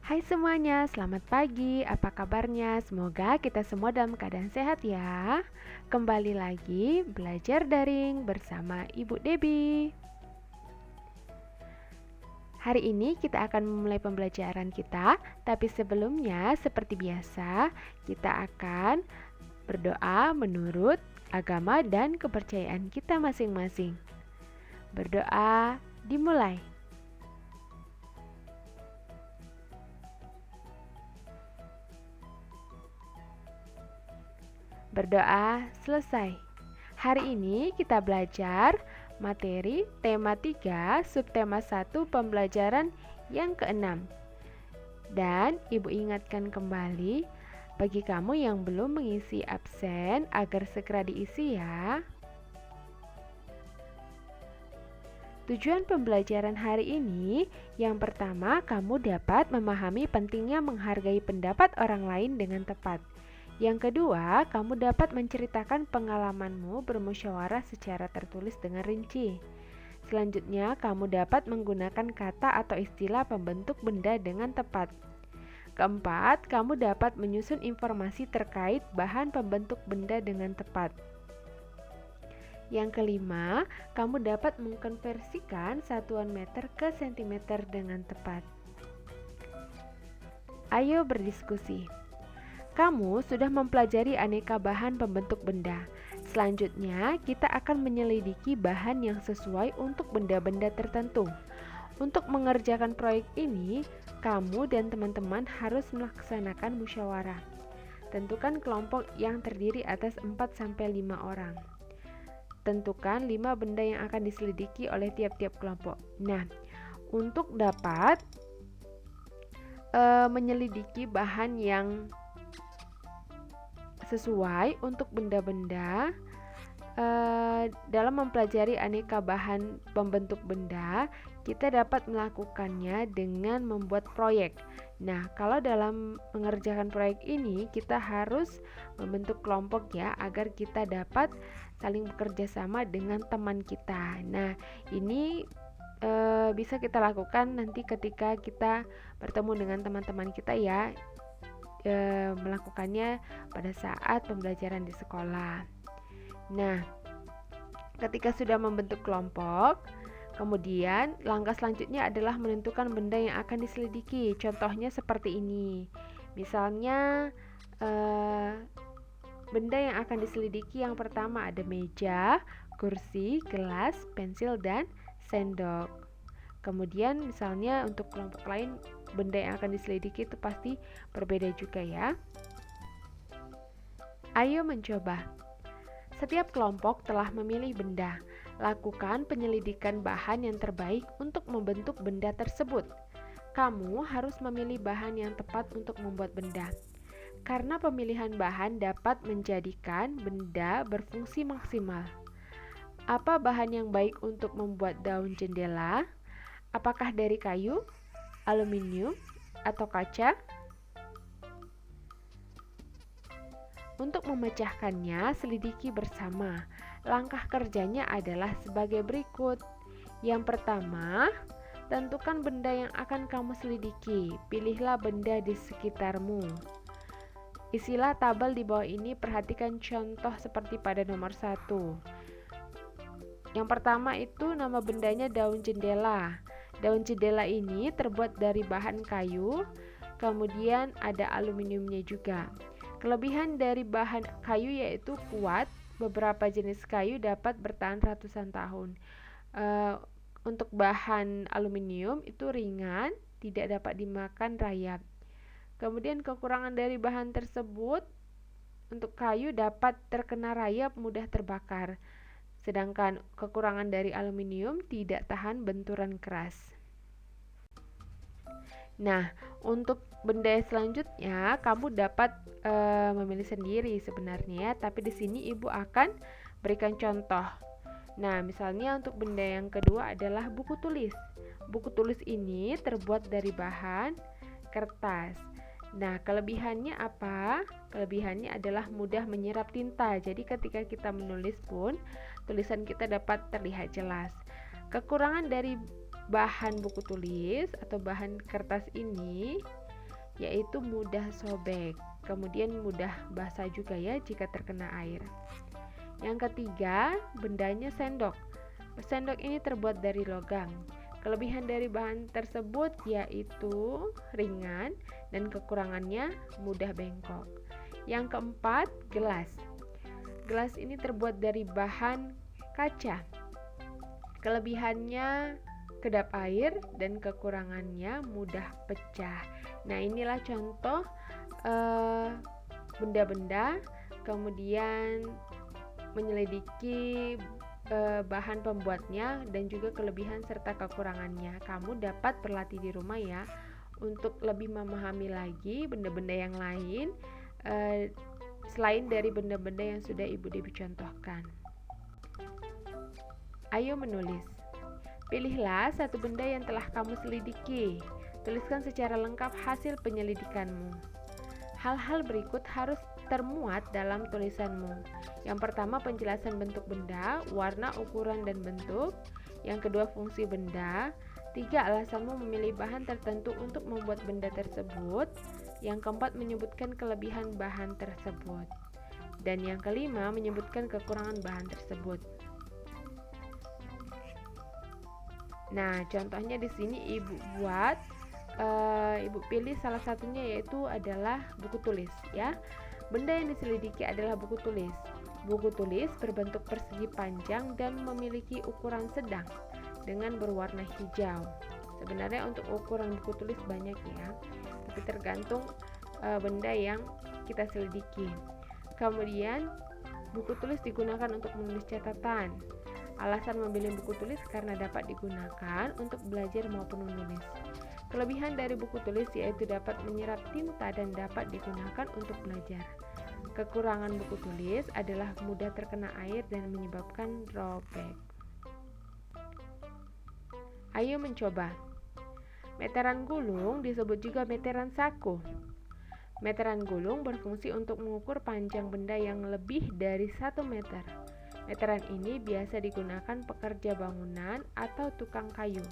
Hai semuanya, selamat pagi. Apa kabarnya? Semoga kita semua dalam keadaan sehat ya. Kembali lagi belajar daring bersama Ibu Debbie. Hari ini kita akan memulai pembelajaran kita, tapi sebelumnya seperti biasa, kita akan berdoa menurut agama dan kepercayaan kita masing-masing. Berdoa dimulai. Berdoa selesai. Hari ini kita belajar materi tema 3, subtema 1 pembelajaran yang keenam. Dan Ibu ingatkan kembali bagi kamu yang belum mengisi absen agar segera diisi ya. Tujuan pembelajaran hari ini, yang pertama kamu dapat memahami pentingnya menghargai pendapat orang lain dengan tepat. Yang kedua, kamu dapat menceritakan pengalamanmu bermusyawarah secara tertulis dengan rinci. Selanjutnya, kamu dapat menggunakan kata atau istilah pembentuk benda dengan tepat. Keempat, kamu dapat menyusun informasi terkait bahan pembentuk benda dengan tepat. Yang kelima, kamu dapat mengkonversikan satuan meter ke sentimeter dengan tepat. Ayo berdiskusi. Kamu sudah mempelajari aneka bahan pembentuk benda. Selanjutnya, kita akan menyelidiki bahan yang sesuai untuk benda-benda tertentu. Untuk mengerjakan proyek ini, kamu dan teman-teman harus melaksanakan musyawarah. Tentukan kelompok yang terdiri atas 4-5 orang. Tentukan 5 benda yang akan diselidiki oleh tiap-tiap kelompok. Nah, untuk dapat menyelidiki bahan yang sesuai untuk benda-benda dalam mempelajari aneka bahan pembentuk benda, kita dapat melakukannya dengan membuat proyek. Nah, kalau dalam mengerjakan proyek ini kita harus membentuk kelompok ya, agar kita dapat saling bekerja sama dengan teman kita. Nah, ini bisa kita lakukan nanti ketika kita bertemu dengan teman-teman kita ya, melakukannya pada saat pembelajaran di sekolah. Nah, ketika sudah membentuk kelompok, kemudian langkah selanjutnya adalah menentukan benda yang akan diselidiki. Contohnya seperti ini. Misalnya benda yang akan diselidiki yang pertama ada meja, kursi, gelas, pensil, dan sendok. Kemudian misalnya untuk kelompok lain, benda yang akan diselidiki itu pasti berbeda juga ya. Ayo mencoba. Setiap kelompok telah memilih benda. Lakukan penyelidikan bahan yang terbaik untuk membentuk benda tersebut. Kamu harus memilih bahan yang tepat untuk membuat benda. Karena pemilihan bahan dapat menjadikan benda berfungsi maksimal. Apa bahan yang baik untuk membuat daun jendela? Apakah dari kayu, aluminium, atau kaca? Untuk memecahkannya, selidiki bersama. Langkah kerjanya adalah sebagai berikut. Yang pertama, tentukan benda yang akan kamu selidiki. Pilihlah benda di sekitarmu. Isilah tabel di bawah ini, perhatikan contoh seperti pada nomor 1. Yang pertama itu nama bendanya daun jendela. Daun jendela ini terbuat dari bahan kayu, kemudian ada aluminiumnya juga. Kelebihan dari bahan kayu yaitu kuat, beberapa jenis kayu dapat bertahan ratusan tahun. Untuk bahan aluminium itu ringan, tidak dapat dimakan rayap. Kemudian kekurangan dari bahan tersebut, untuk kayu dapat terkena rayap, mudah terbakar. Sedangkan kekurangan dari aluminium tidak tahan benturan keras. Nah, untuk benda selanjutnya kamu dapat memilih sendiri sebenarnya, tapi di sini Ibu akan berikan contoh. Nah, misalnya untuk benda yang kedua adalah buku tulis. Buku tulis ini terbuat dari bahan kertas. Nah, kelebihannya apa? Kelebihannya adalah mudah menyerap tinta. Jadi ketika kita menulis pun, tulisan kita dapat terlihat jelas. Kekurangan dari bahan buku tulis atau bahan kertas ini yaitu mudah sobek, kemudian mudah basah juga ya jika terkena air. Yang ketiga, bendanya sendok. Sendok ini terbuat dari logam. Kelebihan dari bahan tersebut yaitu ringan dan kekurangannya mudah bengkok. Yang keempat, gelas. Gelas ini terbuat dari bahan kaca. Kelebihannya kedap air dan kekurangannya mudah pecah. Nah, inilah contoh benda-benda, kemudian menyelidiki bahan pembuatnya dan juga kelebihan serta kekurangannya. Kamu dapat berlatih di rumah ya untuk lebih memahami lagi benda-benda yang lain selain dari benda-benda yang sudah Ibu Dewi contohkan. Ayo menulis. Pilihlah satu benda yang telah kamu selidiki. Tuliskan secara lengkap hasil penyelidikanmu. Hal-hal berikut harus termuat dalam tulisanmu. Yang pertama, penjelasan bentuk benda, warna, ukuran, dan bentuk. Yang kedua, fungsi benda. 3, alasanmu memilih bahan tertentu untuk membuat benda tersebut. Yang keempat, menyebutkan kelebihan bahan tersebut. Dan yang kelima, menyebutkan kekurangan bahan tersebut. Nah, contohnya di sini Ibu buat, Ibu pilih salah satunya yaitu adalah buku tulis ya. Benda yang diselidiki adalah buku tulis. Buku tulis berbentuk persegi panjang dan memiliki ukuran sedang dengan berwarna hijau. Sebenarnya untuk ukuran buku tulis banyak ya, tapi tergantung benda yang kita selidiki. Kemudian buku tulis digunakan untuk menulis catatan. Alasan memilih buku tulis karena dapat digunakan untuk belajar maupun menulis. Kelebihan dari buku tulis yaitu dapat menyerap tinta dan dapat digunakan untuk belajar. Kekurangan buku tulis adalah mudah terkena air dan menyebabkan robek. Ayo mencoba. Meteran gulung disebut juga meteran saku. Meteran gulung berfungsi untuk mengukur panjang benda yang lebih dari 1 meter. Meteran ini biasa digunakan pekerja bangunan atau tukang kayu.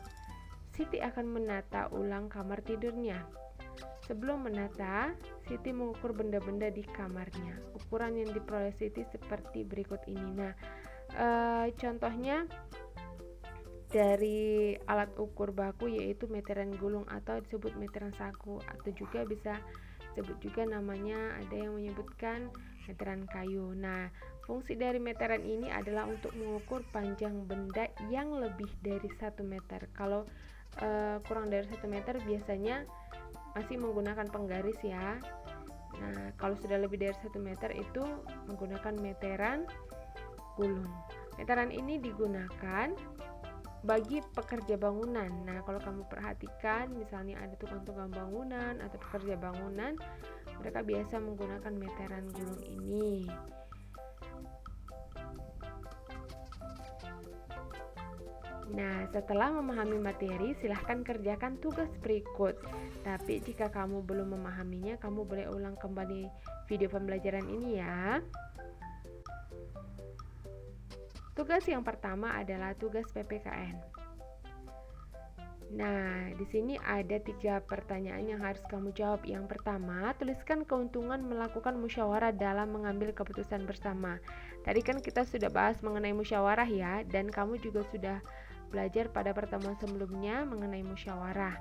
Siti akan menata ulang kamar tidurnya. Sebelum menata, Siti mengukur benda-benda di kamarnya. Ukuran yang diperoleh Siti seperti berikut ini. Nah, contohnya dari alat ukur baku yaitu meteran gulung atau disebut meteran saku, atau juga bisa disebut juga namanya ada yang menyebutkan meteran kayu. Nah, fungsi dari meteran ini adalah untuk mengukur panjang benda yang lebih dari 1 meter. Kalau kurang dari 1 meter biasanya masih menggunakan penggaris ya. Nah, kalau sudah lebih dari 1 meter itu menggunakan meteran gulung. Meteran ini digunakan bagi pekerja bangunan. Nah, kalau kamu perhatikan misalnya ada tukang-tukang bangunan atau pekerja bangunan, mereka biasa menggunakan meteran gulung ini. Nah, setelah memahami materi, silahkan kerjakan tugas berikut. Tapi jika kamu belum memahaminya, kamu boleh ulang kembali video pembelajaran ini ya. Tugas yang pertama adalah tugas PPKN. Nah, di sini ada 3 pertanyaan yang harus kamu jawab. Yang pertama, tuliskan keuntungan melakukan musyawarah dalam mengambil keputusan bersama. Tadi kan kita sudah bahas mengenai musyawarah ya, dan kamu juga sudah belajar pada pertemuan sebelumnya mengenai musyawarah.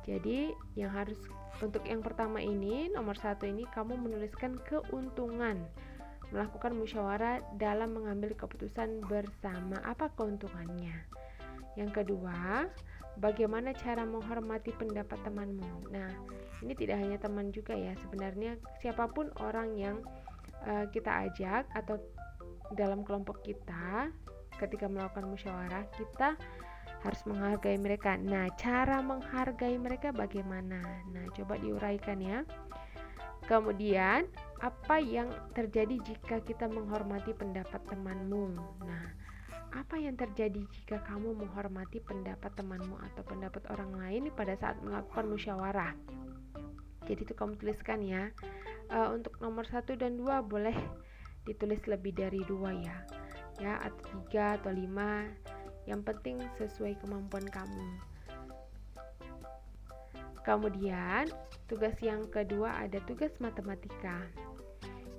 Jadi, yang harus untuk yang pertama ini, nomor 1 ini kamu menuliskan keuntungan melakukan musyawarah dalam mengambil keputusan bersama. Apa keuntungannya? Yang kedua, bagaimana cara menghormati pendapat temanmu? Nah, ini tidak hanya teman juga ya, sebenarnya siapapun orang yang kita ajak atau dalam kelompok kita ketika melakukan musyawarah, kita harus menghargai mereka. Nah, cara menghargai mereka bagaimana? Nah, coba diuraikan ya. Kemudian, apa yang terjadi jika kita menghormati pendapat temanmu? Nah, apa yang terjadi jika kamu menghormati pendapat temanmu atau pendapat orang lain pada saat melakukan musyawarah? Jadi itu kamu tuliskan ya. Untuk nomor 1 dan 2 boleh ditulis lebih dari 2 ya, atau 3 atau 5. Yang penting sesuai kemampuan kamu. Kemudian tugas yang kedua ada tugas matematika.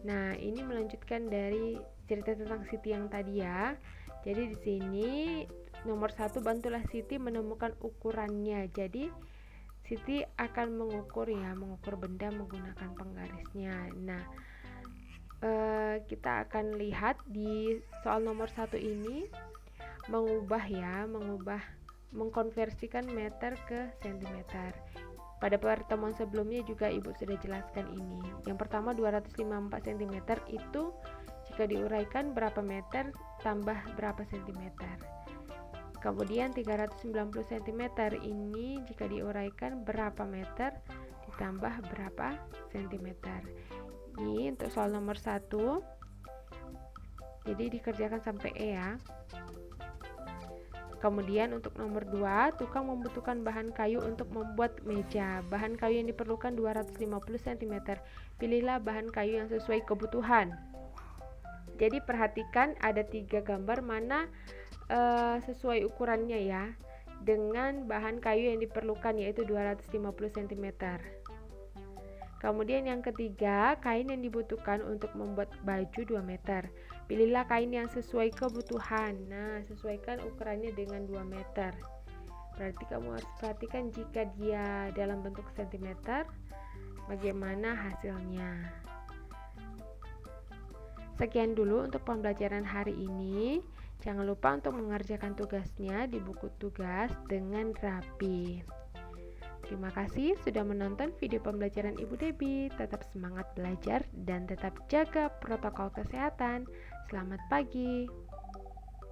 Nah, ini melanjutkan dari cerita tentang Siti yang tadi ya. Jadi di sini nomor 1, bantulah Siti menemukan ukurannya. Jadi Siti akan mengukur benda menggunakan penggarisnya. Nah, kita akan lihat di soal nomor 1 ini mengkonversikan meter ke sentimeter. Pada pertemuan sebelumnya juga Ibu sudah jelaskan ini. Yang pertama 254 cm itu jika diuraikan berapa meter tambah berapa sentimeter. Kemudian 390 cm ini jika diuraikan berapa meter ditambah berapa sentimeter. Ini untuk soal nomor 1. Jadi dikerjakan sampai E ya. Kemudian untuk nomor 2, tukang membutuhkan bahan kayu untuk membuat meja. Bahan kayu yang diperlukan 250 cm. Pilihlah bahan kayu yang sesuai kebutuhan. Jadi perhatikan ada 3 gambar mana sesuai ukurannya ya, dengan bahan kayu yang diperlukan yaitu 250 cm. Kemudian yang ketiga, kain yang dibutuhkan untuk membuat baju 2 meter. Pilihlah kain yang sesuai kebutuhan. Nah, sesuaikan ukurannya dengan 2 meter. Berarti kamu harus perhatikan jika dia dalam bentuk sentimeter, bagaimana hasilnya. Sekian dulu untuk pembelajaran hari ini. Jangan lupa untuk mengerjakan tugasnya di buku tugas dengan rapi. Terima kasih sudah menonton video pembelajaran Ibu Debbie. Tetap semangat belajar dan tetap jaga protokol kesehatan. Selamat pagi.